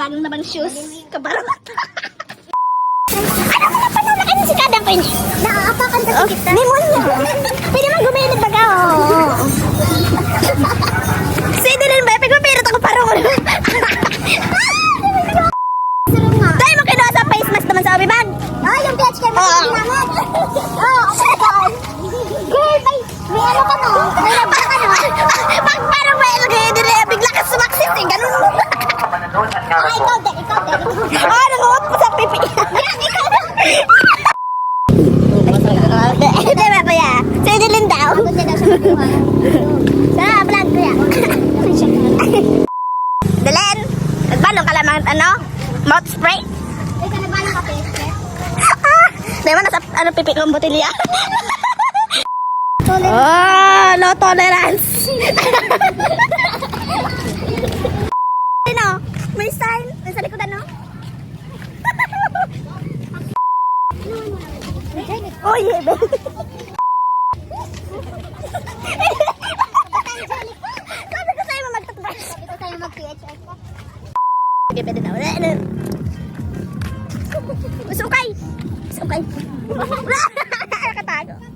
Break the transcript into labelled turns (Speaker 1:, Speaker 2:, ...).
Speaker 1: bagong naman shoes. Kabarot. Ano mo na panula ka si Kadang ko yun? Naaapakan sa kita. Demonyo. Pwede man gumilid baga. Say din ba? Pagpapirat ako parang ko. Tayo mo kinuha sa face mask naman sa obibag. Ah, yung PHK mo naman. Oh, my God. Girl, may ano ka no? May labda ka no? Pag parang may ilagay din eh, bigla ka sumaksit eh, ganun. Ah, ikaw din. Ah, nanguot mo sa pipi. Yan, ikaw din. Hindi ba kuya? Sa'yo din daw. Sa vlog kuya. Dalen, nagbalong ka lamang ano? Mouth spray? Ay, ka nagbalong ka PHK? Di ba nasa ano pipi kong botilya? Oh, low tolerance. Ano? May sign? May sa likod ano? Oh, yeah, babe. Sabi ko sa'yo mag-toothbrush. Sabi ko sa'yo mag-PHS ka. Sige, pwede na. Usukay. Nakatago.